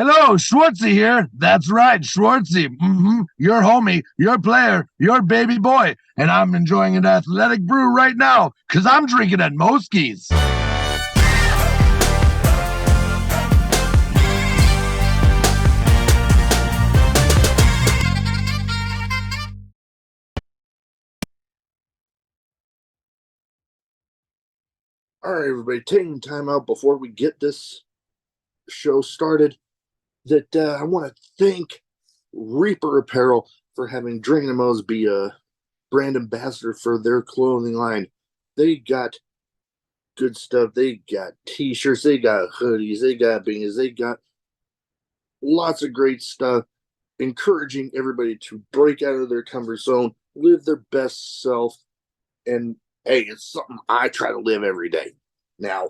Hello, Schwartzy here. That's right, Schwartzy. Your homie, your player, your baby boy. And I'm enjoying an athletic brew right now because I'm drinking at Moski's. All right, everybody, taking time out before we get this show started. I want to thank Reaper Apparel for having Drinkin be a brand ambassador for their clothing line. They got good stuff. They got t-shirts, they got hoodies, they got beanies, they got lots of great stuff, encouraging everybody to break out of their comfort zone, live their best self, and hey, it's something I try to live every day. Now,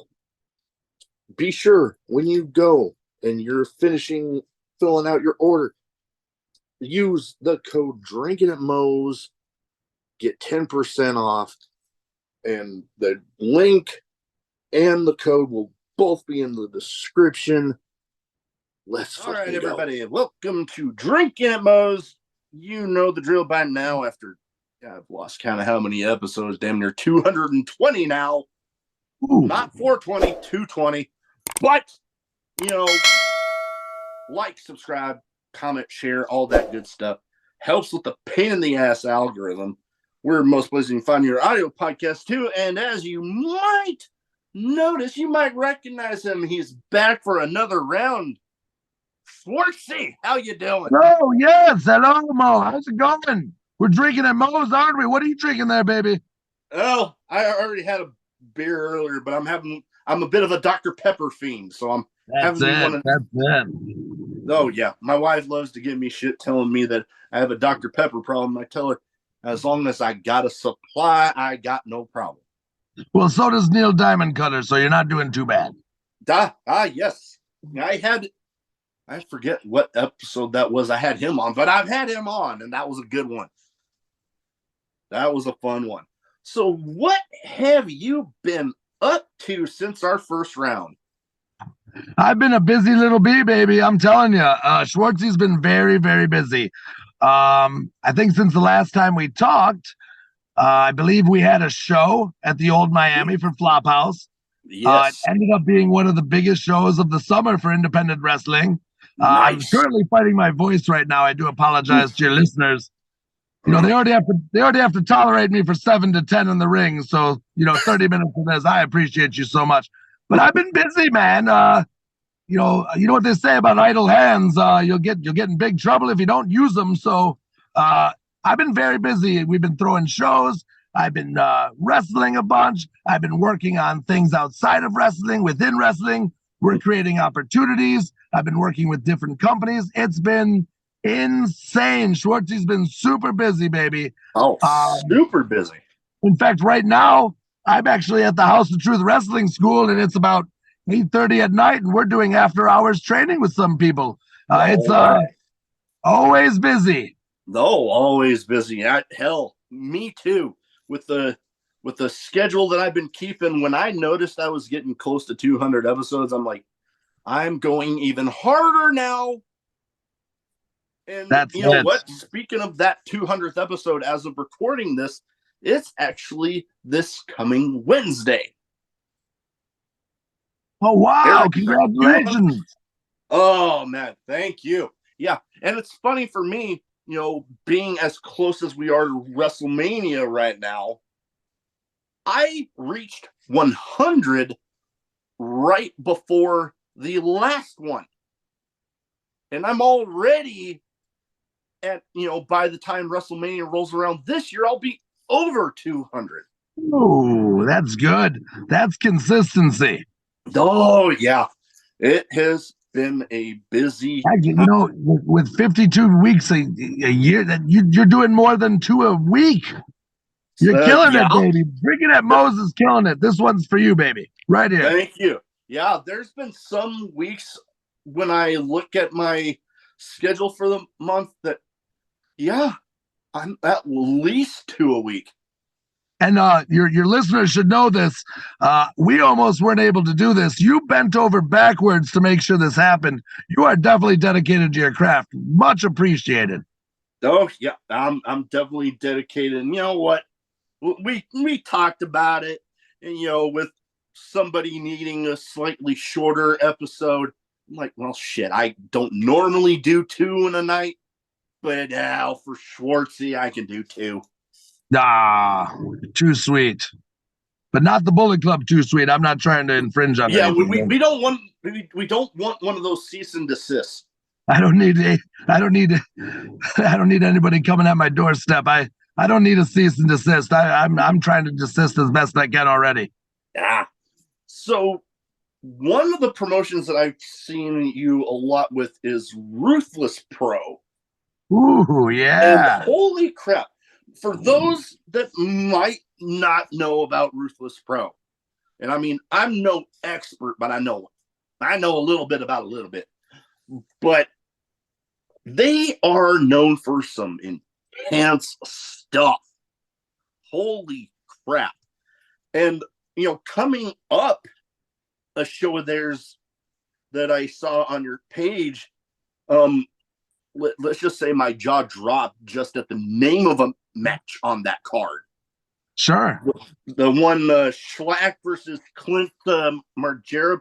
be sure when you go and you're filling out your order, use the code Drinkin at Moe's, get 10% off, and the link and the code will both be in the description. All right, everybody, welcome to Drinkin at Moe's. You know the drill by now. After I've lost count of how many episodes, damn near 220 now. Ooh. Not 420, 220. But, like, subscribe, comment, share, all that good stuff. Helps with the pain in the ass algorithm. We're most places you can find your audio podcast too. And as you might notice, you might recognize him. He's back for another round. Schwartzy, how you doing? Oh, yes. Hello, Mo. How's it going? We're drinking at Mo's, aren't we? What are you drinking there, baby? Oh, I already had a beer earlier, but I'm a bit of a Dr. Pepper fiend, so I'm That's it. Oh, yeah. My wife loves to give me shit telling me that I have a Dr. Pepper problem. I tell her, as long as I got a supply, I got no problem. Well, so does Neil Diamond Cutter, so you're not doing too bad. Yes. I forget what episode that was I had him on, but I've had him on, and that was a good one. That was a fun one. So what have you been up to since our first round? I've been a busy little bee, baby. I'm telling you, Schwartzy's been very, very busy. I think since the last time we talked, I believe we had a show at the Old Miami for Flophouse. Yes. It ended up being one of the biggest shows of the summer for independent wrestling. Nice. I'm currently fighting my voice right now. I do apologize to your listeners. They already have to tolerate me for 7 to 10 in the ring. So, 30 minutes of this. I appreciate you so much. But I've been busy, man. You know what they say about idle hands. You'll get in big trouble if you don't use them. So I've been very busy. We've been throwing shows. I've been wrestling a bunch. I've been working on things outside of wrestling, within wrestling. We're creating opportunities. I've been working with different companies. It's been insane. Schwartzy's been super busy, baby. Oh, super busy. In fact, right now, I'm actually at the House of Truth Wrestling School, and it's about 8:30 at night, and we're doing after-hours training with some people. It's always busy. No, always busy. Hell, me too. With the schedule that I've been keeping, when I noticed I was getting close to 200 episodes, I'm like, I'm going even harder now. And what? Speaking of that 200th episode, as of recording this, it's actually this coming Wednesday. Oh, wow. Congratulations. Oh, man. Thank you. Yeah. And it's funny for me, being as close as we are to WrestleMania right now, I reached 100 right before the last one. And I'm already at, by the time WrestleMania rolls around this year, I'll be over 200. Oh, that's good. That's consistency. Oh, yeah. It has been a busy time. With 52 weeks a year, that you're doing more than 2 a week. You're killing it, baby. Drinkin at Moe's is killing it. This one's for you, baby. Right here. Thank you. Yeah, there's been some weeks when I look at my schedule for the month that, I'm at least 2 a week. And your listeners should know this. We almost weren't able to do this. You bent over backwards to make sure this happened. You are definitely dedicated to your craft. Much appreciated. Oh yeah, I'm definitely dedicated. And you know what? We talked about it, and with somebody needing a slightly shorter episode, I'm like, well, shit, I don't normally do 2 in a night, but now for Schwartzy, I can do 2. Ah, too sweet. But not the Bullet Club too sweet. I'm not trying to infringe on anything. We don't want we don't want one of those cease and desist. I don't need anybody coming at my doorstep. I don't need a cease and desist. I'm trying to desist as best I can already. Yeah. So one of the promotions that I've seen you a lot with is Ruthless Pro. Ooh, yeah. And holy crap. For those that might not know about Ruthless Pro, and I mean, I'm no expert, but I know a little bit about a little bit. But they are known for some intense stuff. Holy crap. And, coming up, a show of theirs that I saw on your page, let's just say my jaw dropped just at the name of a match on that card. Sure. The one Schlack versus Clint Margera.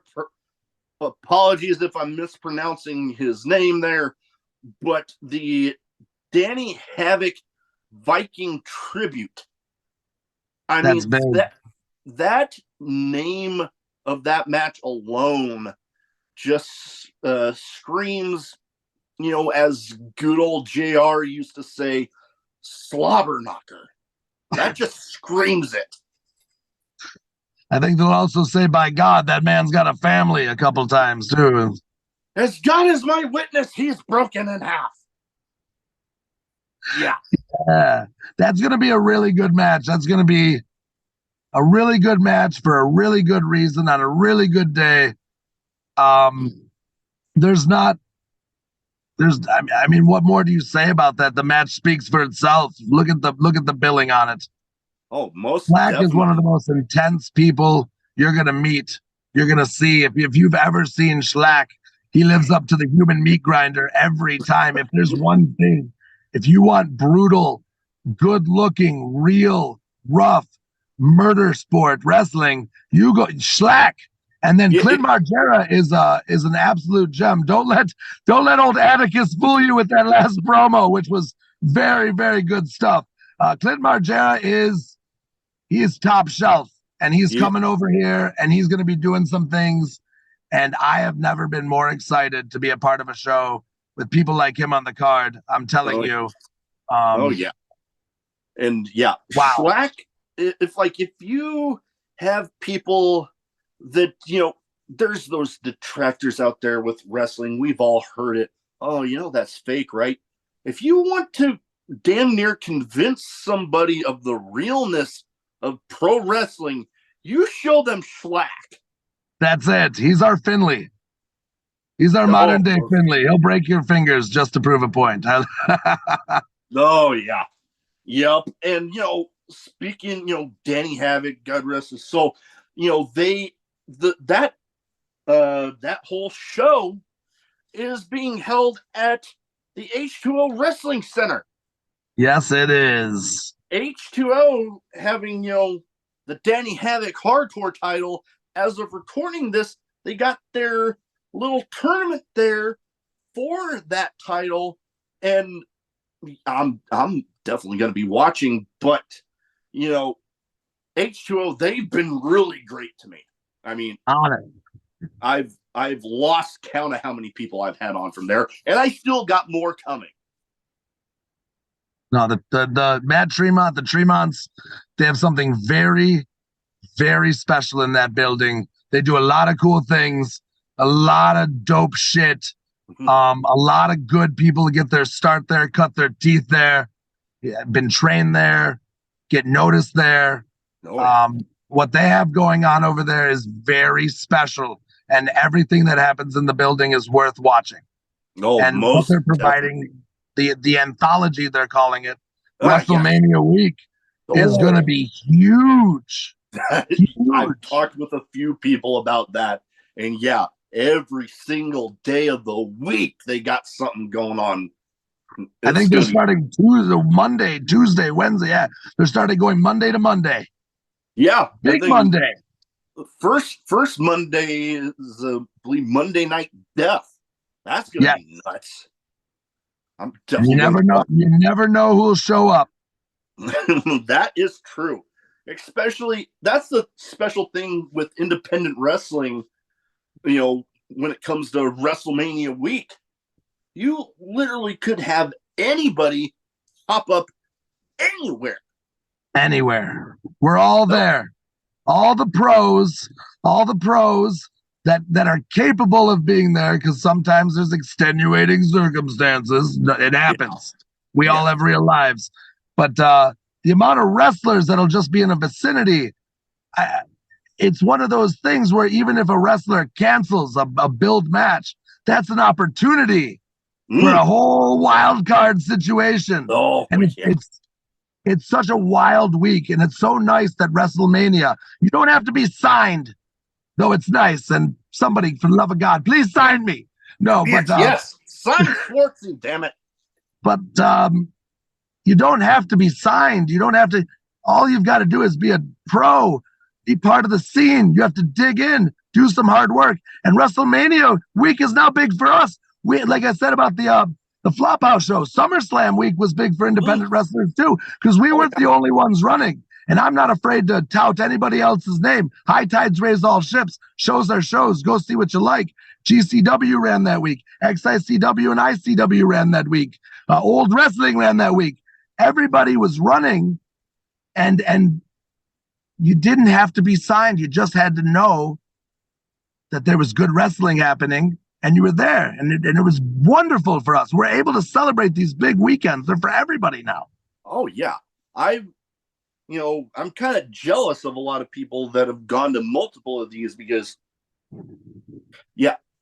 Apologies if I'm mispronouncing his name there, but the Danny Havoc Viking tribute. I That's mean, big. that name of that match alone just screams, as good old JR used to say, slobber knocker. That just screams it. I think they'll also say, by God, that man's got a family a couple times, too. As God is my witness, he's broken in half. Yeah. Yeah. That's going to be a really good match. That's going to be a really good match for a really good reason on a really good day. There's not, I mean, what more do you say about that? The match speaks for itself. Look at the billing on it. Oh, most Black definitely. is one of the most intense people you're gonna meet. You're gonna see if you've ever seen Schlack, he lives up to the human meat grinder every time. If there's one thing, if you want brutal, good-looking, real, rough murder sport wrestling, you go Schlack. And then Clint Margera is an absolute gem. Don't let old Atticus fool you with that last promo, which was very, very good stuff. Clint Margera is top shelf, and he's coming over here, and he's going to be doing some things. And I have never been more excited to be a part of a show with people like him on the card. I'm telling you. Yeah. And yeah, wow. Schlack, if you have people that, there's those detractors out there with wrestling. We've all heard it. Oh, that's fake, right? If you want to damn near convince somebody of the realness of pro wrestling, you show them Schlack. That's it. He's our Finley. He's our modern day Finley. He'll break your fingers just to prove a point. Oh, yeah. Yep. And, speaking, Danny Havoc, God rest his soul, that whole show is being held at the H2O Wrestling Center. Yes, it is. H2O having, the Danny Havoc Hardcore title. As of recording this, they got their little tournament there for that title, and I'm definitely going to be watching. But H2O, they've been really great to me. I mean, I've lost count of how many people I've had on from there, and I still got more coming. No, the Matt Tremont, the Tremonts, they have something very, very special in that building. They do a lot of cool things, a lot of dope shit. A lot of good people get their start there, cut their teeth there, been trained there, get noticed there. What they have going on over there is very special, and everything that happens in the building is worth watching. And what they're providing, the anthology they're calling it, WrestleMania week, is going to be huge. I've talked with a few people about that, and yeah, every single day of the week they got something going on. I think they're starting Monday, Tuesday, Wednesday. Yeah, they're starting going Monday to Monday. Yeah, big Monday. First Monday is, I believe, Monday Night Death. That's gonna be nuts. I'm definitely. You never know who'll show up. That is true. Especially, that's the special thing with independent wrestling. You know, when it comes to WrestleMania week, you literally could have anybody pop up anywhere. Anywhere. We're all there. All the pros that are capable of being there, because sometimes there's extenuating circumstances. It happens. We all have real lives. But the amount of wrestlers that'll just be in a vicinity, it's one of those things where even if a wrestler cancels a build match, that's an opportunity for a whole wild card situation. And it's such a wild week, and it's so nice that WrestleMania, you don't have to be signed, though it's nice. And somebody, for the love of God, please sign me. No, but yes, sign Schwartzy, damn it. But you don't have to be signed. You don't have to. All you've got to do is be a pro, be part of the scene. You have to dig in, do some hard work. And WrestleMania week is now big for us. Like I said about the Flophouse show, SummerSlam week was big for independent wrestlers too, because we weren't the only ones running. And I'm not afraid to tout anybody else's name. High tides raise all ships. Shows are shows. Go see what you like. GCW ran that week. XICW and ICW ran that week. Old Wrestling ran that week. Everybody was running, and you didn't have to be signed. You just had to know that there was good wrestling happening, and you were there, and it was wonderful for us. We're able to celebrate these big weekends. They're for everybody now. Oh yeah, I'm kind of jealous of a lot of people that have gone to multiple of these, because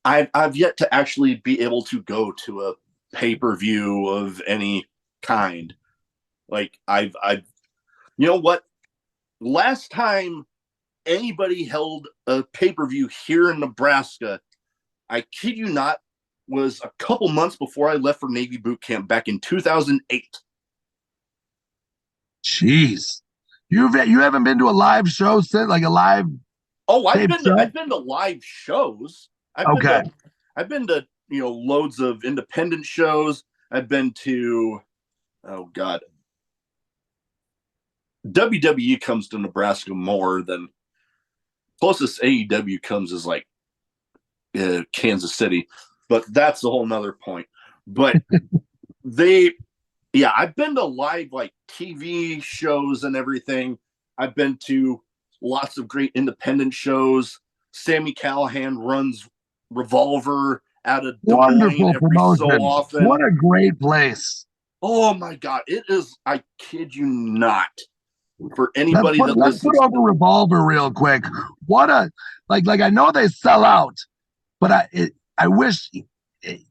I've yet to actually be able to go to a pay-per-view of any kind. Like I've you know what? Last time anybody held a pay-per-view here in Nebraska, I kid you not, was a couple months before I left for Navy boot camp back in 2008. Jeez. You haven't been to a live show since, like a live? Oh, I've been to live shows. I've been to loads of independent shows. I've been to, oh God, WWE comes to Nebraska more than closest AEW comes is like Kansas City, but that's a whole nother point. But I've been to live like TV shows and everything. I've been to lots of great independent shows. Sammy Callahan runs Revolver out of Des Moines wonderful every promotion. So often. What a great place. Oh my God. It is, I kid you not. For anybody let's put over Revolver real quick. What a like I know they sell out, but I wish,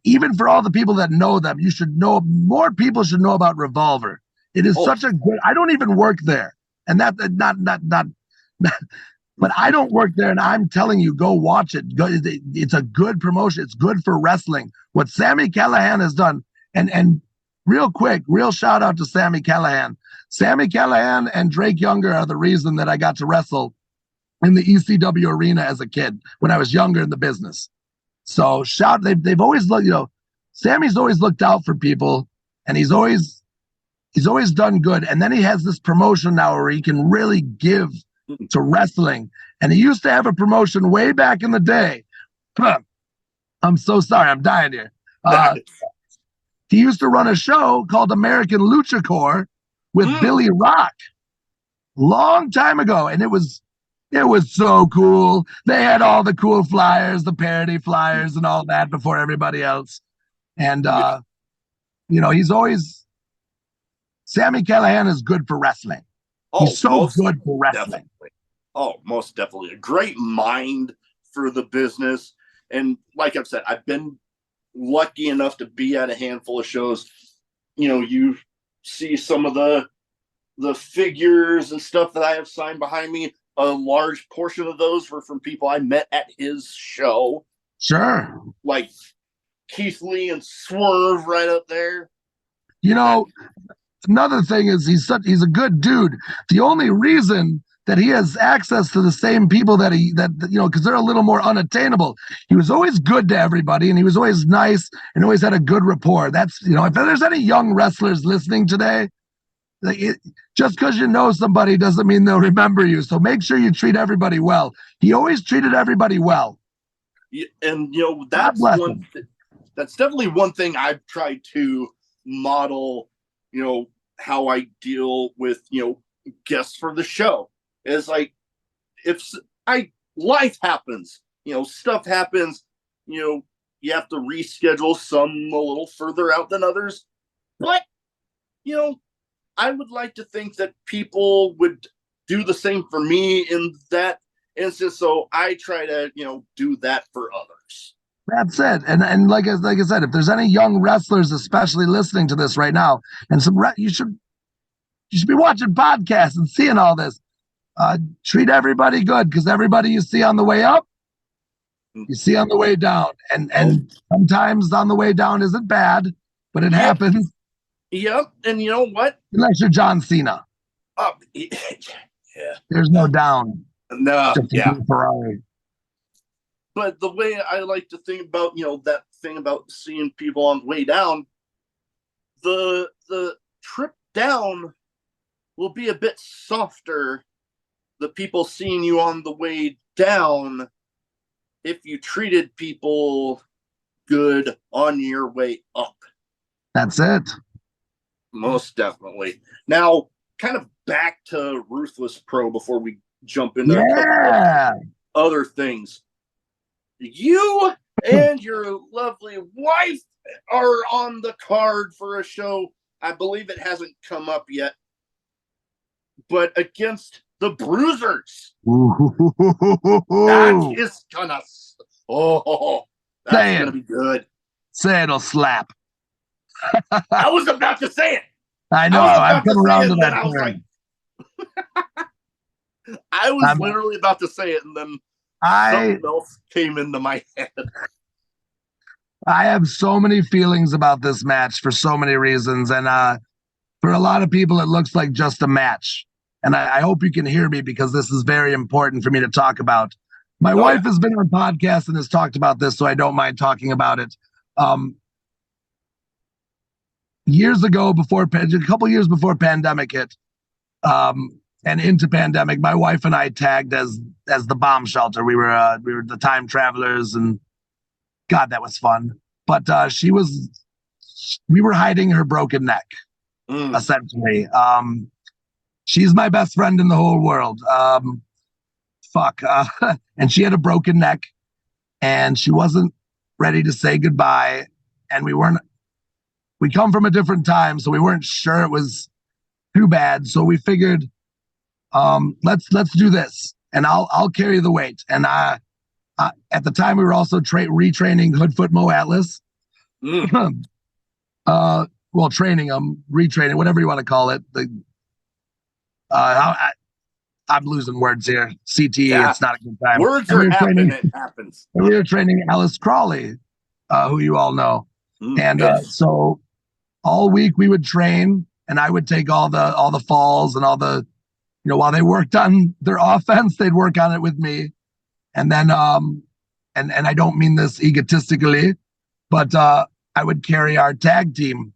even for all the people that know them, you should know, more people should know about Revolver. It is such a good, I don't even work there, and that not but I don't work there, and I'm telling you, go watch it. It's a good promotion. It's good for wrestling. What Sammy Callahan has done, and real quick, real shout out to Sammy Callahan. Sammy Callahan and Drake Younger are the reason that I got to wrestle in the ECW arena as a kid when I was younger in the business. So they've always looked, Sammy's always looked out for people, and he's always done good. And then he has this promotion now where he can really give to wrestling. And he used to have a promotion way back in the day. I'm so sorry, I'm dying here. He used to run a show called American Lucha Corps with Billy Rock long time ago, and it was so cool. They had all the cool flyers, the parody flyers and all that before everybody else. And he's always, Sammy Callahan is good for wrestling. He's so good for wrestling. Definitely. Oh, most definitely. A great mind for the business. And like I've said, I've been lucky enough to be at a handful of shows. You see some of the the figures and stuff that I have signed behind me, a large portion of those were from people I met at his show. Sure. Like Keith Lee and Swerve right up there. You know, another thing is he's a good dude. The only reason that he has access to the same people that because they're a little more unattainable. He was always good to everybody, and he was always nice and always had a good rapport. That's, if there's any young wrestlers listening today, just because you know somebody doesn't mean they'll remember you. So make sure you treat everybody well. He always treated everybody well. Yeah, and that's that's definitely one thing I've tried to model. How I deal with guests for the show is like, if life happens, stuff happens, you have to reschedule some a little further out than others, but I would like to think that people would do the same for me in that instance, so I try to do that for others. That's it. And like I said, if there's any young wrestlers especially listening to this right now, and you should be watching podcasts and seeing all this. Treat everybody good, because everybody you see on the way up, you see on the way down. And sometimes on the way down isn't bad, but it happens. Yep. And you know what? Unless you're John Cena. Yeah. There's no down. No. Yeah. Ferrari. But the way I like to think about, that thing about seeing people on the way down, the trip down will be a bit softer. The people seeing you on the way down, if you treated people good on your way up. That's it. Most definitely. Now, kind of back to Ruthless Pro before we jump into a couple of other things. You and your lovely wife are on the card for a show. I believe it hasn't come up yet, but against the Bruisers. That is gonna. That's gonna be good. Say it'll slap. I was about to say it. I know. I've come around to that. I was like, I was literally about to say it, and then something else came into my head. I have so many feelings about this match for so many reasons, and for a lot of people, it looks like just a match. And I hope you can hear me, because this is very important for me to talk about. My wife has been on podcasts and has talked about this, so I don't mind talking about it. Years ago, a couple years before pandemic hit, and into pandemic, my wife and I tagged as the bomb shelter. We were the time travelers, and God, that was fun. But we were hiding her broken neck, essentially. She's my best friend in the whole world. And she had a broken neck, and she wasn't ready to say goodbye. And we come from a different time, so we weren't sure it was too bad. So we figured, let's do this, and I'll carry the weight. And at the time, we were also retraining Hoodfoot Mo Atlas. Training them, retraining, whatever you want to call it. I'm losing words here. CTE, it's not a good time. Words are happening. It happens. We were training Alice Crawley, who you all know. So all week we would train, and I would take all the falls and all the, while they worked on their offense, they'd work on it with me. And then, and I don't mean this egotistically, but I would carry our tag team.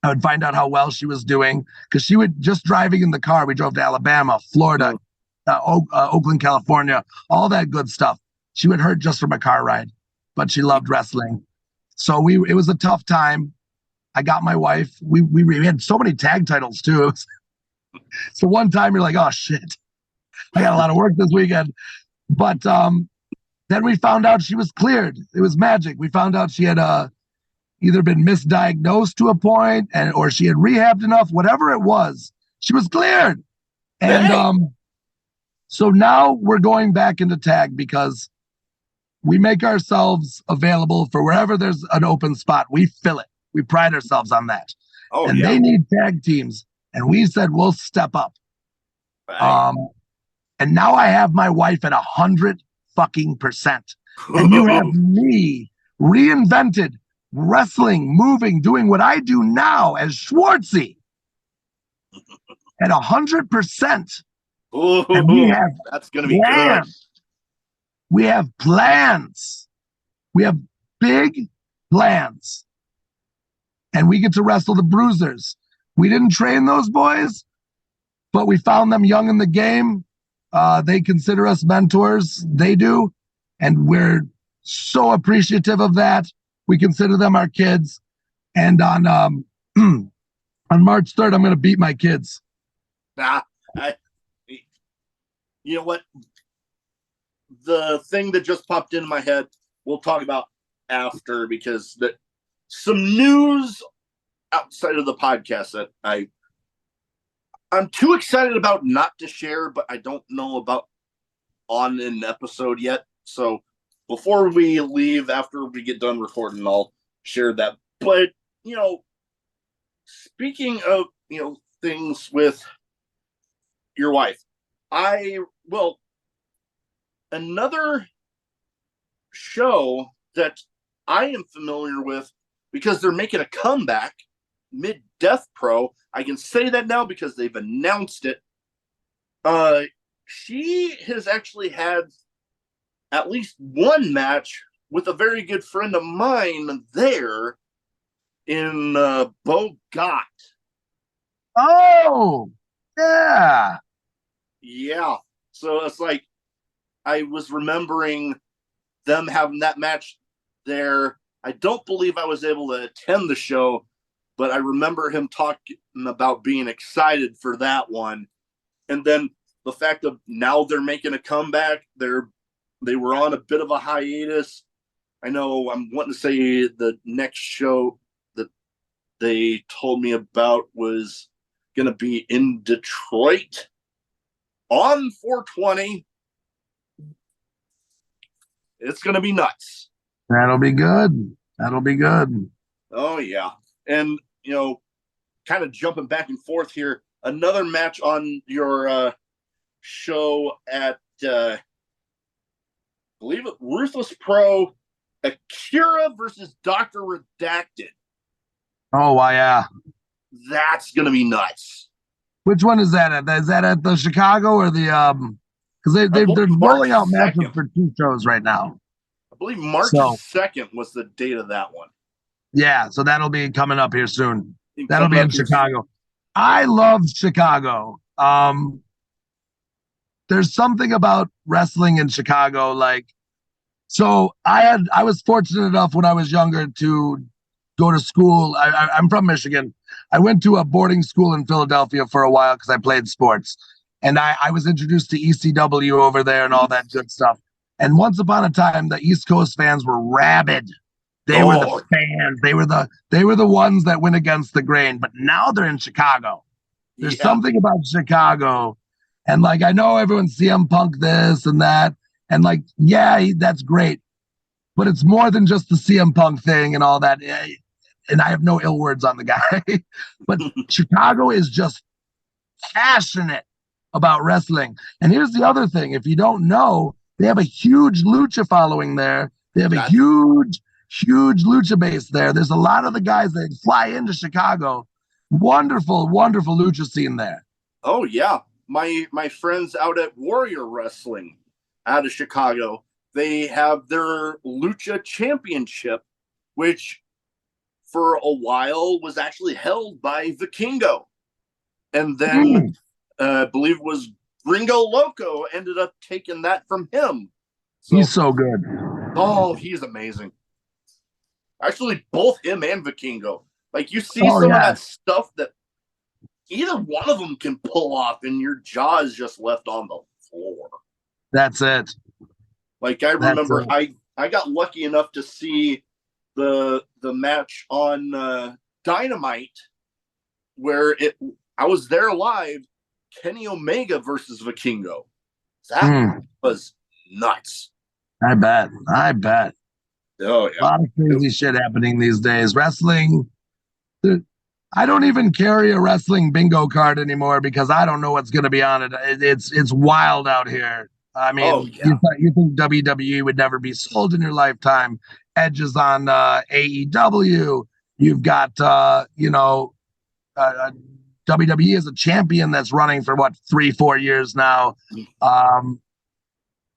I would find out how well she was doing, because she would, just driving in the car, we drove to Alabama, Florida, Oakland, California, all that good stuff. She would hurt just from a car ride, but she loved wrestling. So it was a tough time. I got my wife. We had so many tag titles too. So one time you're like, oh shit, I got a lot of work this weekend. But then we found out she was cleared. It was magic. We found out she had either been misdiagnosed to a point, or she had rehabbed enough, whatever it was, she was cleared. And so now we're going back into tag, because we make ourselves available for wherever there's an open spot. We fill it. We pride ourselves on that. They need tag teams. and we said we'll step up. Right. And now I have my wife at 100% and you have me reinvented, wrestling, moving, doing what I do now as Schwartzy at 100%. And we have that's gonna be good. We have plans. We have big plans. And we get to wrestle the Bruisers. We didn't train those boys, but we found them young in the game. They consider us mentors. They do. And we're so appreciative of that. We consider them our kids. And on on March 3rd, I'm going to beat my kids. You know what? The thing that just popped into my head, we'll talk about after, because some news outside of the podcast that I'm too excited about not to share, but I don't know about on an episode yet. So before we leave, after we get done recording, I'll share that. But, speaking of, things with your wife, another show that I am familiar with, because they're making a comeback, Mid-Death Pro. I can say that now because they've announced it. She has actually had at least one match with a very good friend of mine there in Bogat. Oh, yeah. Yeah. So it's like, I was remembering them having that match there. I don't believe I was able to attend the show, but I remember him talking about being excited for that one. And then the fact of now they're making a comeback. They were on a bit of a hiatus. I know I'm wanting to say the next show that they told me about was going to be in Detroit on 420. It's going to be nuts. That'll be good. That'll be good. Oh, yeah. And, kind of jumping back and forth here, another match on your show at, I believe it, Ruthless Pro, Akira versus Dr. Redacted. Oh, wow, yeah. That's going to be nuts. Which one is that at? Is that at the Chicago or the because they're rolling out matches for 2 shows right now. I believe March 2nd was the date of that one. Yeah, so that'll be coming up here soon. That'll be in Chicago. I love Chicago. There's something about wrestling in Chicago. So I was fortunate enough when I was younger to go to school. I'm from Michigan. I went to a boarding school in Philadelphia for a while because I played sports. And I was introduced to ECW over there and all that good stuff. And once upon a time, the East Coast fans were rabid. They were the fans. They were the ones that went against the grain. But now they're in Chicago. There's something about Chicago. And I know everyone's CM Punk this and that. And that's great. But it's more than just the CM Punk thing and all that. And I have no ill words on the guy. But Chicago is just passionate about wrestling. And here's the other thing. If you don't know, they have a huge lucha following there. They have a huge lucha base there. There's a lot of the guys that fly into Chicago. Wonderful, wonderful lucha scene there. Oh, yeah. My friends out at Warrior Wrestling out of Chicago, they have their lucha championship, which for a while was actually held by Vikingo. And then I believe it was Gringo Loco ended up taking that from him. So, he's so good. Oh, he's amazing. Actually, both him and Vikingo. You see some of that stuff that either one of them can pull off and your jaw is just left on the floor. That's it. I remember I got lucky enough to see the match on Dynamite where I was there live, Kenny Omega versus Vikingo. That was nuts. I bet. Oh, yeah. A lot of crazy shit happening these days. Wrestling. I don't even carry a wrestling bingo card anymore because I don't know what's going to be on it. It's wild out here. I mean, Oh yeah. you think WWE would never be sold in your lifetime? Edge is on AEW. You've got WWE is a champion that's running for what 3-4 years now.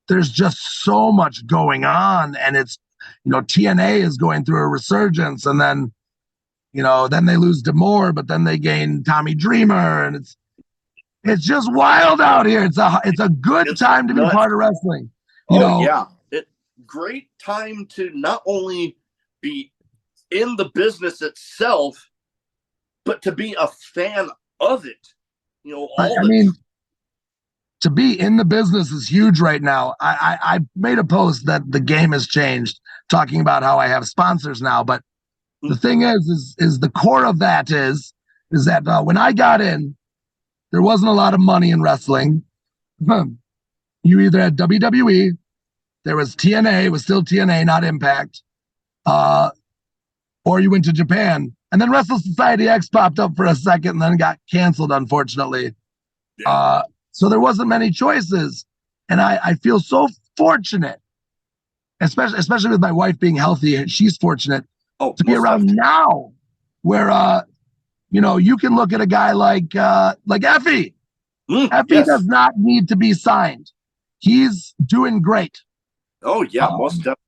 There's just so much going on, and it's TNA is going through a resurgence, and then then they lose D'Amore, but then they gain Tommy Dreamer, and it's just wild out here. It's a good time to be part of wrestling. Yeah, great time to not only be in the business itself, but to be a fan of it. To be in the business is huge right now. I made a post that the game has changed, talking about how I have sponsors now, but the thing is the core of that is that when I got in, there wasn't a lot of money in wrestling. You either had WWE, there was TNA, it was still TNA, not Impact, or you went to Japan. And then Wrestle Society X popped up for a second and then got canceled, unfortunately. Yeah. So there wasn't many choices. And I feel so fortunate, especially with my wife being healthy. She's fortunate to be around now where, you can look at a guy like Effie. Effie does not need to be signed. He's doing great. Oh, yeah, most definitely.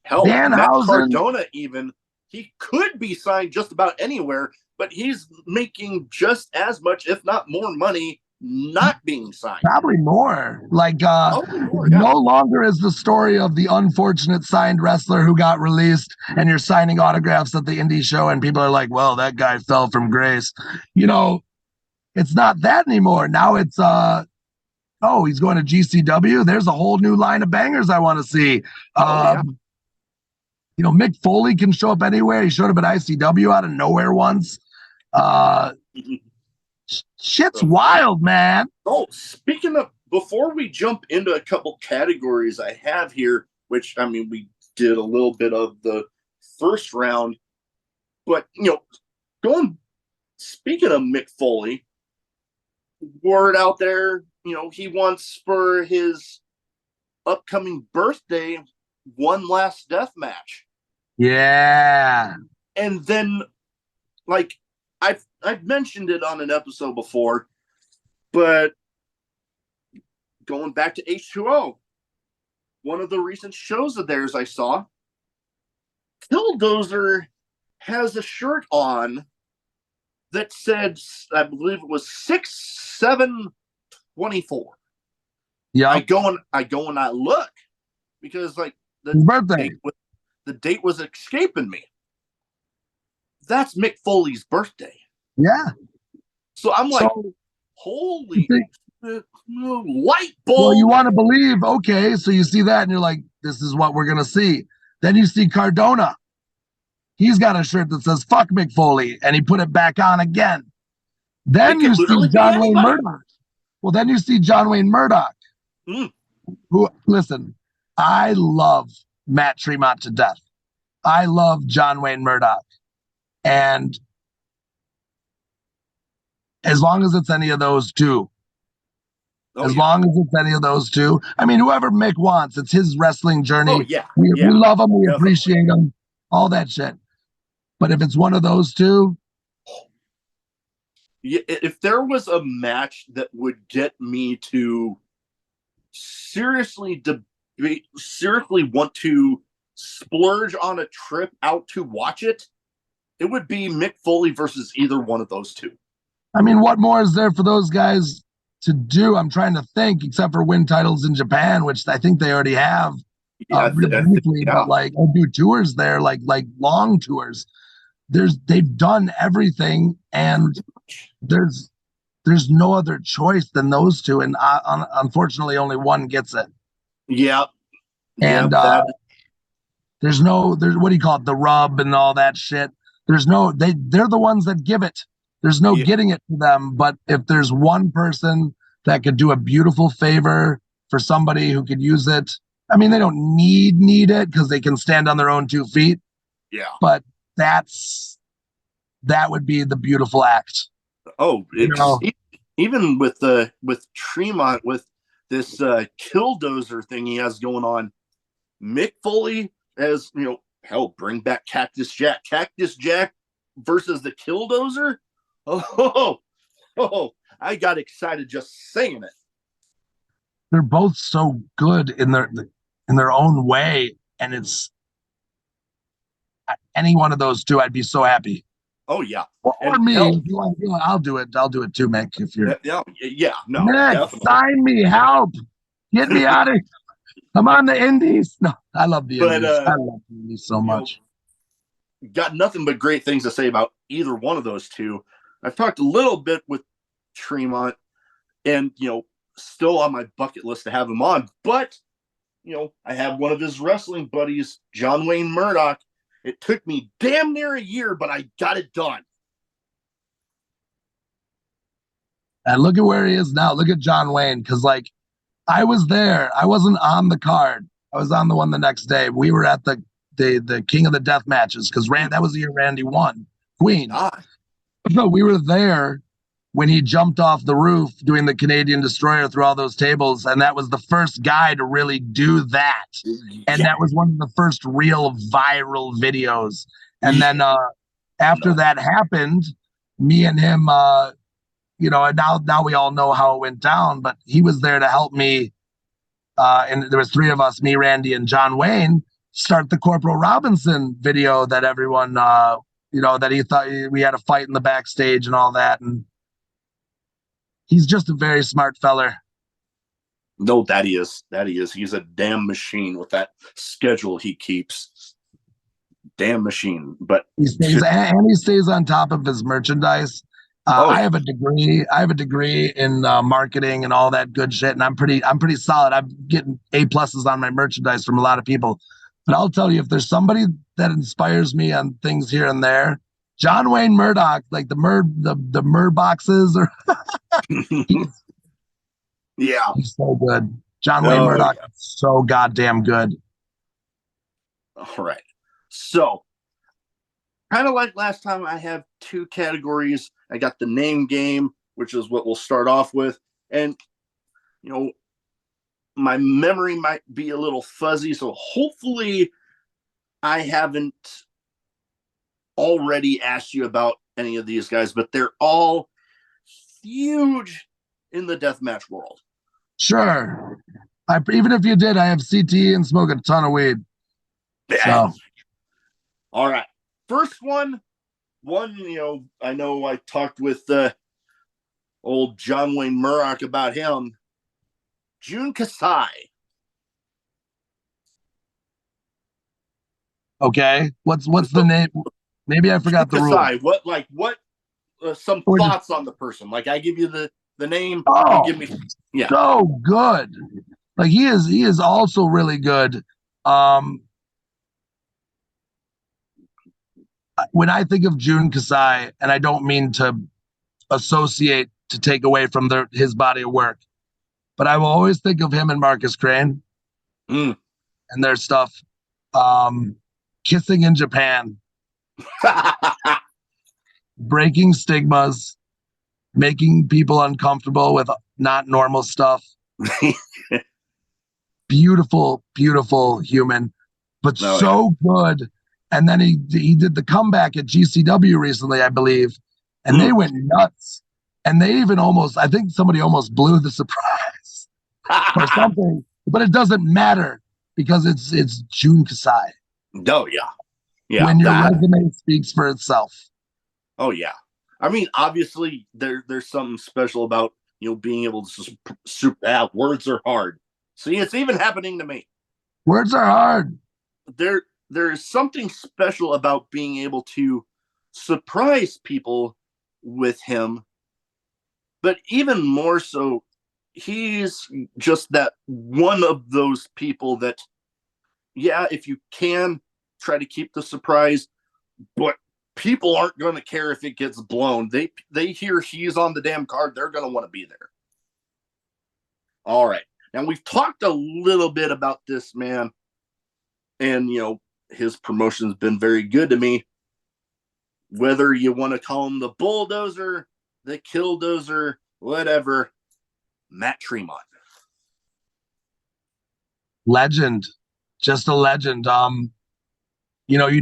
Hell, Matt Cardona even, he could be signed just about anywhere, but he's making just as much, if not more money, not being signed. Probably more. No longer is the story of the unfortunate signed wrestler who got released and you're signing autographs at the indie show and people are like, well, that guy fell from grace. It's not that anymore. Now it's he's going to GCW. There's a whole new line of bangers I want to see. Mick Foley can show up anywhere. He showed up at ICW out of nowhere once. Shit's wild, man. Oh, speaking of, before we jump into a couple categories I have here, which, we did a little bit of the first round, but, speaking of Mick Foley, word out there, he wants for his upcoming birthday one last death match. Yeah. And then, I've mentioned it on an episode before, but going back to H2O, one of the recent shows of theirs I saw, Killdozer has a shirt on that said, I believe it was 6/7/24. Yeah. I go and I look because the birthday. The date was escaping me. That's Mick Foley's birthday. Yeah. So I'm like, holy light bulb. Well, you want to believe, okay, so you see that and you're like, this is what we're going to see. Then you see Cardona. He's got a shirt that says, fuck Mick Foley, and he put it back on again. Then you see John Wayne Murdoch. Well, then you see John Wayne Murdoch. Who, listen, I love Matt Tremont to death. I love John Wayne Murdoch. And as long as it's any of those two, long as it's any of those two, whoever Mick wants, it's his wrestling journey. We love him, we appreciate him, all that shit. But if it's one of those two, if there was a match that would get me to seriously want to splurge on a trip out to watch it, it would be Mick Foley versus either one of those two. What more is there for those guys to do? I'm trying to think, except for win titles in Japan, which I think they already have. Briefly, but do tours there, like long tours. They've done everything, and there's no other choice than those two, and unfortunately, only one gets it. Yeah, and there's what do you call it, the rub and all that shit. They're the ones that give it. There's no getting it to them. But if there's one person that could do a beautiful favor for somebody who could use it, they don't need it because they can stand on their own 2 feet. Yeah. But that's that would be the beautiful act. Oh, You know, even with Tremont with this killdozer thing he has going on, Mick Foley as hell, bring back Cactus Jack. Cactus Jack versus the killdozer. Oh, I got excited just saying it. they're both so good in their own way, and it's any one of those two, I'd be so happy. Oh yeah, Or and me, hell, if you want, I'll do it. I'll do it too, Mick. If you're yeah, no, Mick, definitely. sign me, help, get me out of here. I'm on the Indies. No, I love the But Indies. I love the Indies so much. Got nothing but great things to say about either one of those two. I've talked a little bit with Tremont, and still on my bucket list to have him on. But I have one of his wrestling buddies, John Wayne Murdoch. It took me damn near a year, but I got it done. And look at where he is now. Look at John Wayne, because I was there. I wasn't on the card. I was on the one the next day. We were at the King of the Death matches because that was the year Randy won Queen. So we were there when he jumped off the roof doing the Canadian Destroyer through all those tables, and that was the first guy to really do that. And that was one of the first real viral videos. And then after that happened, me and him, and now we all know how it went down. But he was there to help me, and there was three of us, me, Randy, and John Wayne, start the Corporal Robinson video that everyone, that he thought we had a fight in the backstage and all that. And he's just a very smart feller. No, that he is. He's a damn machine with that schedule he keeps. Damn machine. But he stays on top of his merchandise. I have a degree in marketing and all that good shit, and I'm pretty solid. I'm getting A+ on my merchandise from a lot of people. But I'll tell you, if there's somebody that inspires me on things here and there, John Wayne Murdoch, like the Mur boxes, or he's so good. John Wayne Murdoch is so goddamn good. All right. So, kind of like last time, I have two categories. I got the name game, which is what we'll start off with. And, my memory might be a little fuzzy. So hopefully I haven't already asked you about any of these guys, but they're all huge in the deathmatch world. Sure. Even if you did, I have CTE and smoke a ton of weed. So. All right. First one, I know I talked with old John Wayne Murdoch about him. Jun Kasai. Okay. What's the name? Maybe I forgot the rule. What some thoughts on the person? Like, I give you the name. Oh, you give me, so good. Like he is also really good. When I think of Jun Kasai, and I don't mean to associate to take away from his body of work, but I will always think of him and Marcus Crane and their stuff. Kissing in Japan, breaking stigmas, making people uncomfortable with not normal stuff. Beautiful, beautiful human, but so good. And then he did the comeback at GCW recently, I believe, and they went nuts. And they even I think somebody almost blew the surprise or something. But it doesn't matter because it's Jun Kasai. Oh yeah. When your resume speaks for itself. Oh yeah. I mean, obviously there's something special about being able to words are hard. See, it's even happening to me. Words are hard. There's something special about being able to surprise people with him, but even more so, he's just that one of those people that, if you can try to keep the surprise, but people aren't going to care if it gets blown. They hear he's on the damn card, they're going to want to be there. All right. Now, we've talked a little bit about this man, and his promotion's been very good to me. Whether you want to call him the bulldozer, the killdozer, whatever, Matt Tremont. Legend, just a legend. You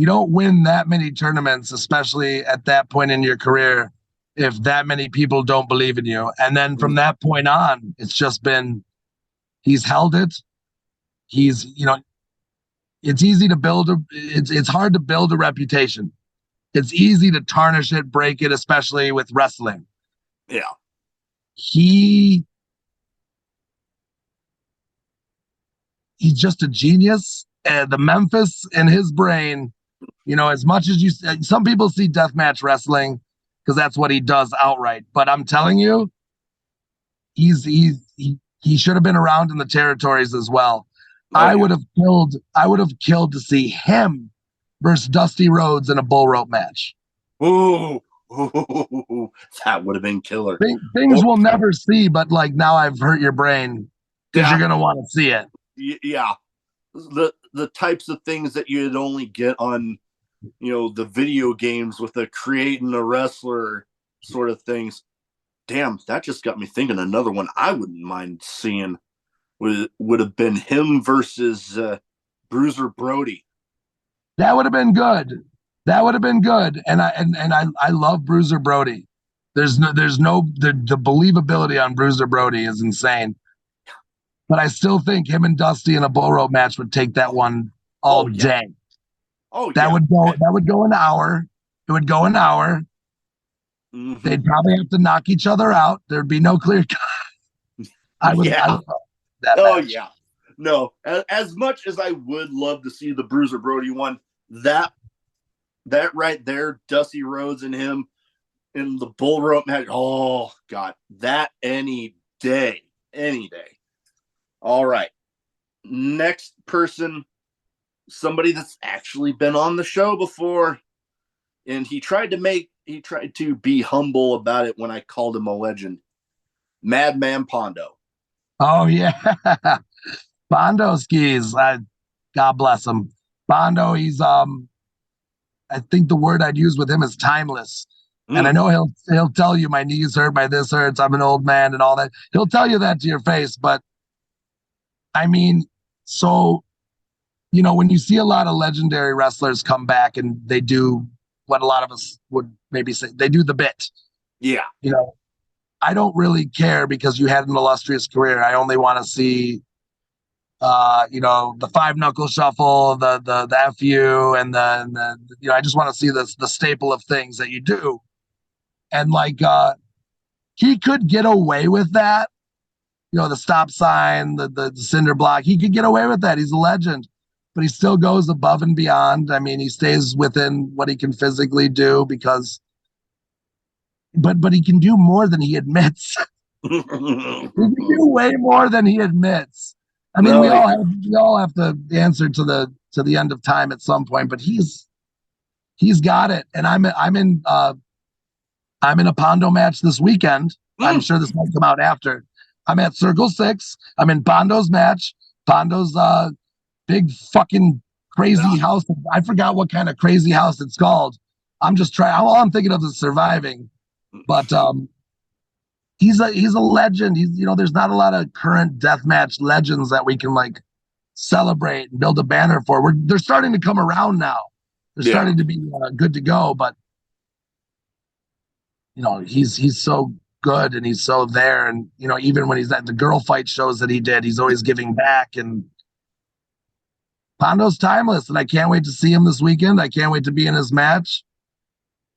don't win that many tournaments, especially at that point in your career, if that many people don't believe in you. And then from that point on, it's just been, he's held it. He's, it's easy to build it's hard to build a reputation. It's easy to tarnish it, break it, especially with wrestling. Yeah. He's just a genius. The Memphis in his brain, as much as some people see deathmatch wrestling because that's what he does outright. But I'm telling you, he should have been around in the territories as well. I would have killed to see him versus Dusty Rhodes in a bull rope match. Ooh, that would have been killer. Things we'll never see, but like now I've hurt your brain because you're gonna want to see it. Yeah, the types of things that you'd only get on, the video games with the creating a wrestler sort of things. Damn, that just got me thinking. Another one I wouldn't mind seeing would have been him versus Bruiser Brody. That would have been good. And I love Bruiser Brody. The believability on Bruiser Brody is insane. But I still think him and Dusty in a bull rope match would take that one all day. Oh, that would go an hour. It would go an hour. Mm-hmm. They'd probably have to knock each other out. There'd be no clear cut. I would love that match. Yeah. No, as much as I would love to see the Bruiser Brody one, that right there, Dusty Rhodes and him in the bull rope match. Oh God, that any day. All right. Next person, somebody that's actually been on the show before, and he tried to be humble about it when I called him a legend. Madman Pondo. Oh yeah. Pondo skis. God bless him. Pondo, he's I think the word I'd use with him is timeless. And I know he'll tell you my knees hurt, my this hurts, I'm an old man and all that. He'll tell you that to your face, but I mean, so when you see a lot of legendary wrestlers come back and they do what a lot of us would maybe say, they do the bit. Yeah. I don't really care because you had an illustrious career. I only want to see the 5-knuckle shuffle, the FU, and the I just want to see the staple of things that you do. And he could get away with that. The stop sign, the cinder block, he could get away with that. He's a legend, but he still goes above and beyond. I mean, he stays within what he can physically do but he can do more than he admits. He can do way more than he admits. I mean, we all have to answer to the end of time at some point, but he's got it. And I'm in a Pondo match this weekend. I'm sure this might come out after. I'm at Circle 6. I'm in Pondo's match. Pondo's big fucking crazy house. I forgot what kind of crazy house it's called. I'm just trying. All I'm thinking of is surviving. But he's a legend. There's not a lot of current deathmatch legends that we can celebrate and build a banner for. They're starting to come around now. They're starting to be good to go, but he's so good and he's so there. And even when he's at the girl fight shows that he did, he's always giving back. And Pondo's timeless, and I can't wait to see him this weekend. I can't wait to be in his match.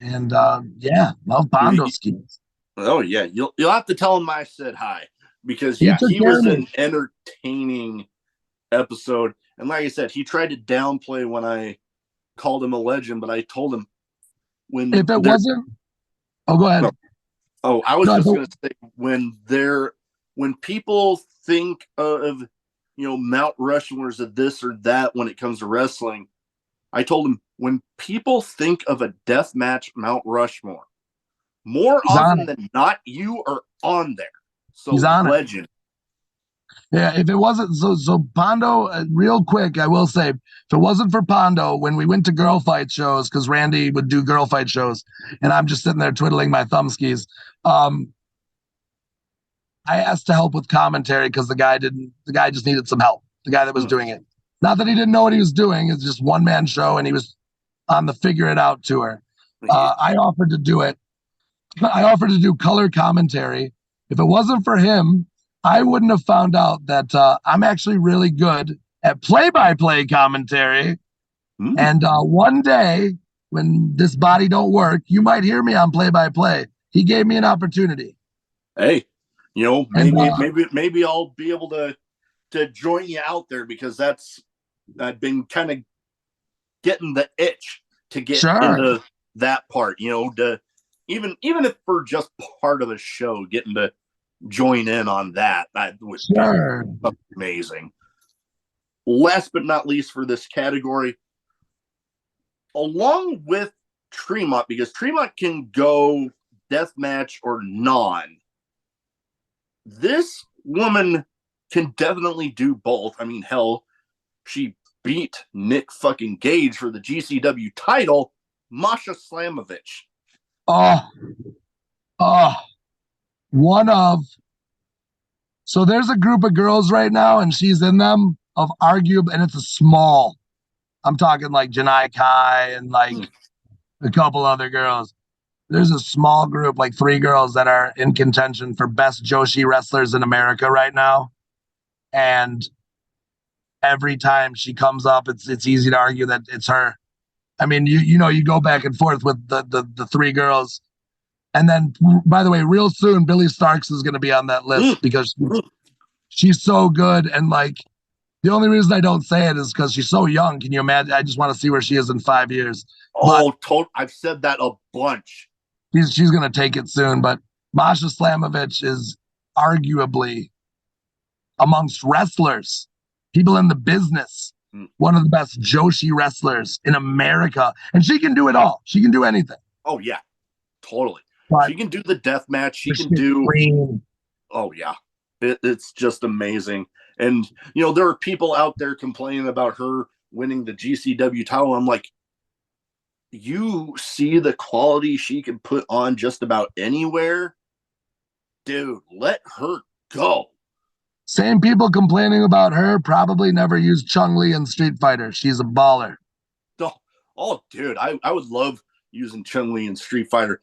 And love Pondo skis. Oh yeah, you'll have to tell him I said hi because he was an entertaining episode. And like I said, he tried to downplay when I called him a legend, but I told him when if it wasn't. Oh, go ahead. Oh, I was going to say when people think of Mount Rushmores of this or that when it comes to wrestling, I told him when people think of a death match Mount Rushmore, more often than not, you are on there. So he's on legend. Yeah, if it wasn't so Pondo, real quick, I will say, if it wasn't for Pondo, when we went to girl fight shows, because Randy would do girl fight shows, and I'm just sitting there twiddling my thumbskis. I asked to help with commentary because the guy didn't. The guy just needed some help. The guy that was doing it, not that he didn't know what he was doing. It's just one man show, and he was on the figure it out tour. I offered to do it. I offered to do color commentary. If it wasn't for him, I wouldn't have found out that I'm actually really good at play-by-play commentary. And one day, when this body don't work, you might hear me on play-by-play. He gave me an opportunity. Hey, maybe I'll be able to join you out there, because I've been kind of getting the itch to get into that part. To even if for just part of the show, getting to join in on that would be amazing. Last but not least for this category, along with Tremont, because Tremont can go death match or non, this woman can definitely do both. I mean, hell, she beat Nick fucking Gage for the GCW title, Masha Slamovich. One of. So there's a group of girls right now, and she's in them, of arguable, and it's a small. I'm talking like Janai Kai and like a couple other girls. There's a small group, like 3 girls that are in contention for best Joshi wrestlers in America right now. And every time she comes up, it's easy to argue that it's her. I mean, you go back and forth with the 3 girls. And then, by the way, real soon, Billy Starks is going to be on that list because she's so good. And like, the only reason I don't say it is because she's so young. Can you imagine? I just want to see where she is in 5 years. I've said that a bunch. She's going to take it soon. But Masha Slamovich is arguably, amongst wrestlers, people in the business, one of the best Joshi wrestlers in America. And she can do it all. She can do anything. Oh, yeah. Totally. But she can do the death match. She can do. Green. Oh, yeah. It's just amazing. And, there are people out there complaining about her winning the GCW title. I'm like, you see the quality she can put on just about anywhere? Dude, let her go. Same people complaining about her probably never used Chun-Li in Street Fighter. She's a baller. Oh, dude, I would love using Chun-Li in Street Fighter.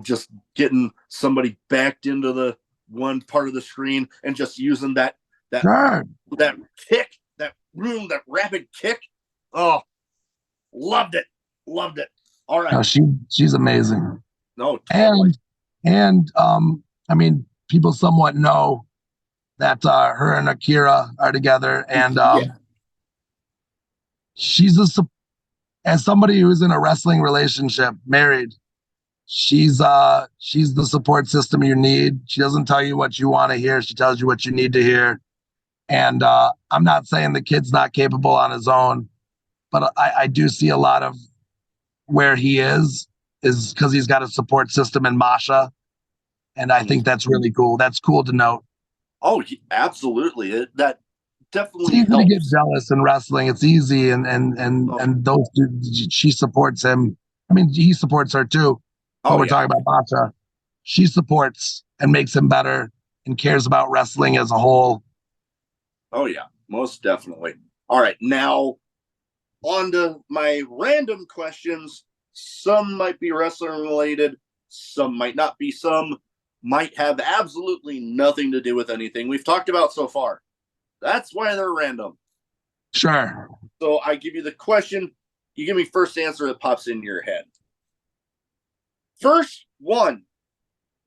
Just getting somebody backed into the one part of the screen and just using that kick, that rapid kick. Oh, loved it. All right. No, she's amazing. No, totally. And I mean, people somewhat know that her and Akira are together, and she's as somebody who's in a wrestling relationship, married, she's the support system you need. She doesn't tell you what you want to hear. She tells you what you need to hear. And I'm not saying the kid's not capable on his own, but I do see a lot of where he is because he's got a support system in Masha. And I think that's really cool. That's cool to note. Oh, absolutely. That definitely it's easy helps. to get jealous in wrestling. It's easy. And those two, she supports him. I mean, he supports her too. We're talking about Masha. She supports and makes him better and cares about wrestling as a whole. Oh, yeah, most definitely. All right, now on to my random questions. Some might be wrestling related, some might not be, some might have absolutely nothing to do with anything we've talked about so far. That's why they're random. Sure. So I give you the question, you give me first answer that pops into your head. First one,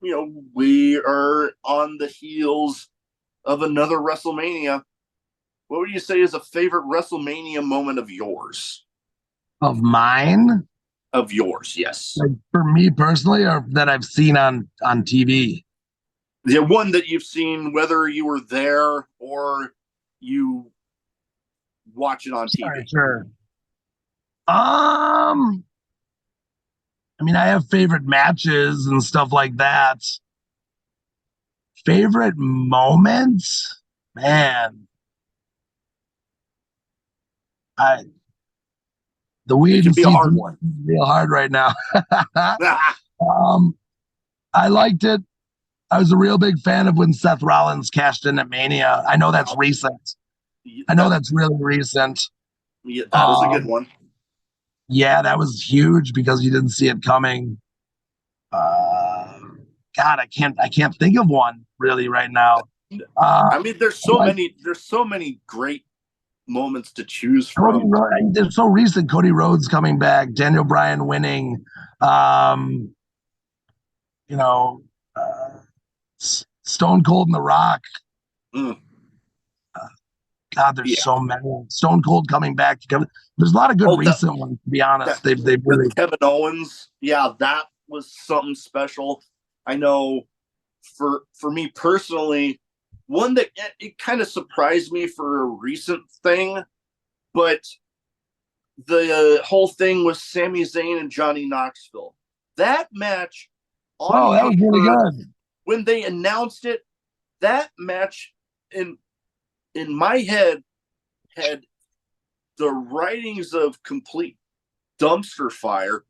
we are on the heels of another WrestleMania. What would you say is a favorite WrestleMania moment of yours? Of mine? Of yours, yes. Like for me personally, or that I've seen on TV? The one that you've seen, whether you were there or you watch it on TV. Sure. I mean, I have favorite matches and stuff like that. Favorite moments? Man, I the It weed can and be a seeds hard one. real hard right now. um, I liked it. I was a real big fan of when Seth Rollins cashed in at Mania. I know that's recent. I know that that's really recent. yeah, that is a good Um, one. yeah, that was huge because you didn't see it coming. Uh, God, I can't think of one really right now. Uh, I mean, like there's so many great moments to choose Cody from. Rhodes, they're so recent. Cody Rhodes coming back, Daniel Bryan winning. Um, you know, uh, Stone Cold and The Rock. Mm, Uh, God, there's yeah. so many. Stone Cold coming back. There's a lot of good Oh, recent ones. To be that honest, they've with really Kevin Owens, yeah, that was something special. I know for me personally, one that it kind of surprised me for a recent thing, but the whole thing with Sami Zayn and Johnny Knoxville. That match on that was really paper, good. when they announced it, that match in my head had the writings of complete dumpster fire.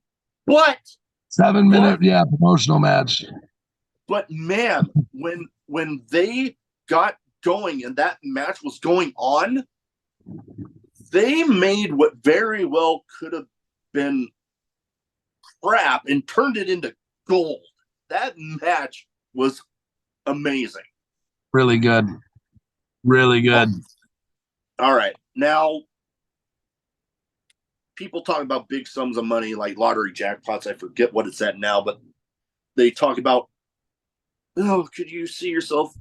But 7 minute, but yeah, promotional match. but man, when they got going and that match was going on, they made what very well could have been crap and turned it into gold. That match was amazing. Really good. Really Oh, good. all right. Now, people talk about big sums of money like lottery jackpots. I forget what it's at now, but they talk about, oh, could you see yourself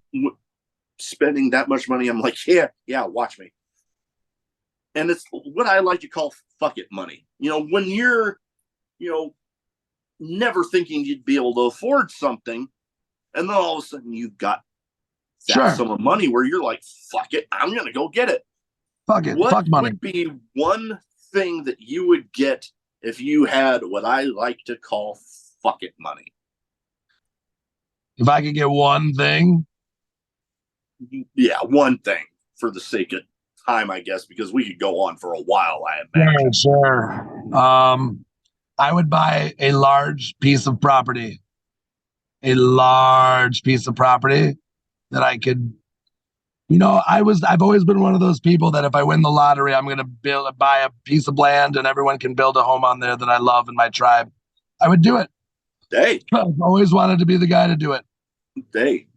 spending that much money? I'm like, yeah, watch me. And it's what I like to call fuck it money. When you're, you know, never thinking you'd be able to afford something, and then all of a sudden you've got that Sure. sum of money where you're like, fuck it, I'm gonna go get it. Fuck it. What Fuck money. would be one thing that you would get if you had what I like to call fuck it money? If I could get one thing, Yeah, one thing for the sake of time, I guess, because we could go on for a while, I sure, imagine. sure. I would buy a large piece of property, a large piece of property that I could. I've always been one of those people that if I win the lottery, I'm going to buy a piece of land and everyone can build a home on there that I love in my tribe. I would do it. Hey, I've always wanted to be the guy to do it.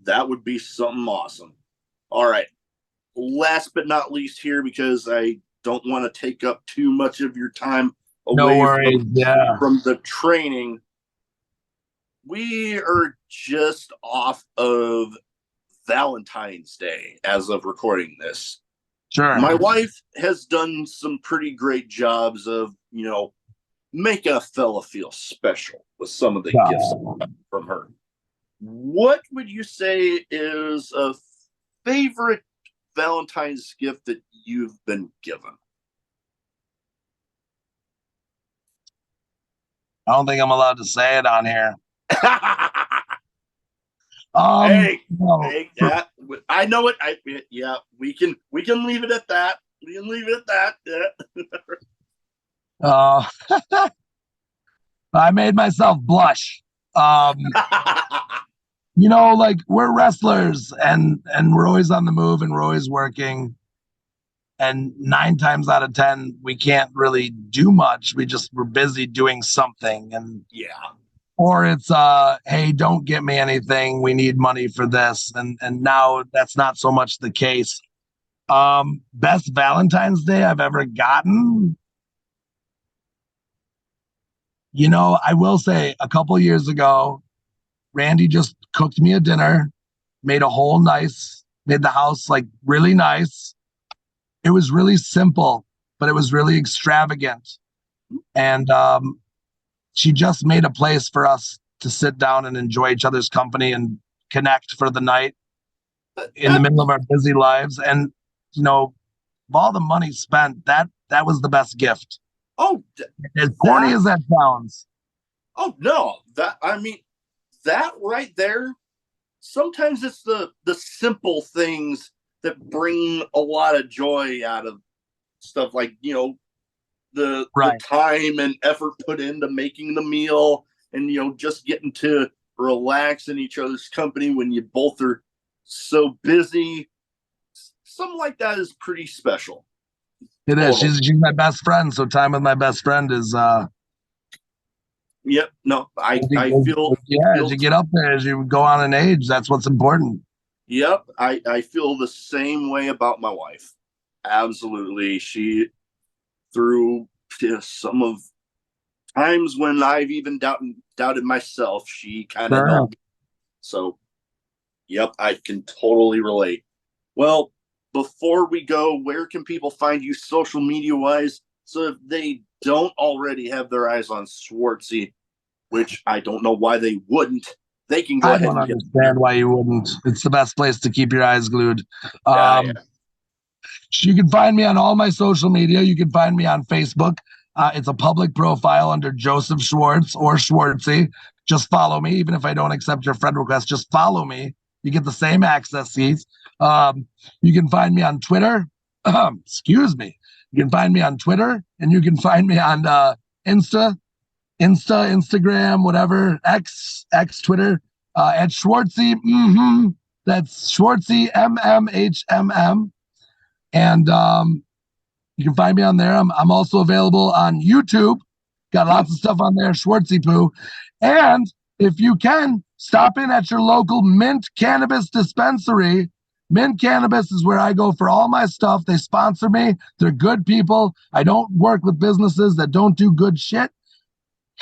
that would be something awesome. All right. Last but not least here, because I don't want to take up too much of your time No away worries. Yeah. from the training. We are just off of Valentine's Day as of recording this. My Sure. wife has done some pretty great jobs of, making a fella feel special with some of the gifts from her. What would you say is a favorite Valentine's gift that you've been given? I don't think I'm allowed to say it on here. Hey, No, hey, I know it. Yeah, we can leave it at that. We can leave it at that. uh, I made myself blush. Um, like we're wrestlers and we're always on the move and we're always working. And 9 times out of 10, we can't really do much. We're busy doing something. And Yeah. or it's hey, don't get me anything. We need money for this. And now that's not so much the case. Best Valentine's Day I've ever gotten. I will say a couple years ago, Randy just cooked me a dinner, made the house like really nice. It was really simple, but it was really extravagant. And she just made a place for us to sit down and enjoy each other's company and connect for the night in the That, middle of our busy lives. And, of all the money spent, that was the best gift. oh, As corny that, as that sounds. oh no, I mean, that right there. Sometimes it's the simple things that bring a lot of joy out of stuff like, the time and effort put into making the meal, and just getting to relax in each other's company when you both are so busy. Something like that is pretty special. It is. She's my best friend, so time with my best friend is Yep. No, I feel. As you get up there, as you go on in age, that's what's important. Yep. I feel the same way about my wife. Absolutely. She, through some of times when I've even doubted myself, she kind of helped me. So, yep, I can totally relate. Well, before we go, where can people find you social media wise? So if they don't already have their eyes on Schwartzy, which I don't know why they wouldn't, they can go ahead and understand why you wouldn't. It's the best place to keep your eyes glued. Yeah. You can find me on all my social media. You can find me on Facebook. It's a public profile under Joseph Schwartz or Schwartzy. Just follow me. Even if I don't accept your friend request, just follow me. You get the same access keys. You can find me on Twitter. Excuse me. You can find me on Twitter, and you can find me on Instagram, whatever, X, Twitter, at Schwartzy. That's Schwartzy, MMHMM. And you can find me on there. I'm also available on YouTube. Got lots of stuff on there, Schwartzy. And if you can, stop in at your local Mint Cannabis dispensary. Mint Cannabis is where I go for all my stuff. They sponsor me. They're good people. I don't work with businesses that don't do good shit.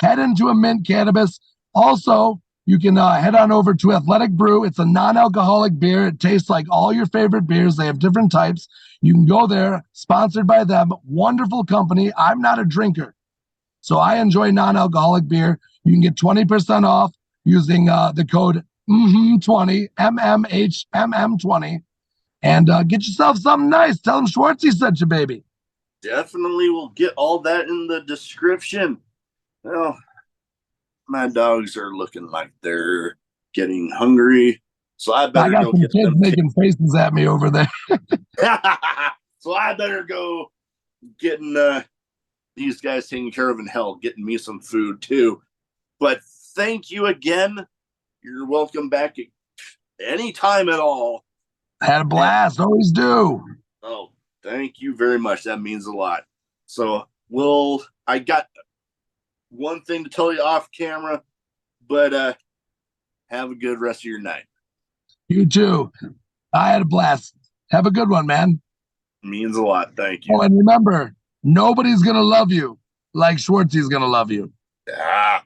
Head into a Mint Cannabis. Also, you can head on over to Athletic Brew. It's a non-alcoholic beer. It tastes like all your favorite beers. They have different types. You can go there, sponsored by them. Wonderful company. I'm not a drinker, so I enjoy non-alcoholic beer. You can get 20% off using the code 20, MMHMM20, and get yourself something nice. Tell them Schwartzy sent you, baby. Definitely will get all that in the description. Well, my dogs are looking like they're getting hungry, so I better got go some get kids them making faces at me over there. So I better go getting these guys taken care of, and hell, getting me some food too. But thank you again. You're welcome back anytime at all. I had a blast. Always do. Oh, thank you very much. That means a lot. So I got one thing to tell you off camera, but have a good rest of your night. You too. I had a blast. Have a good one, man. Means a lot. Thank you. Oh, and remember, nobody's going to love you like Schwartzy's going to love you. Ah.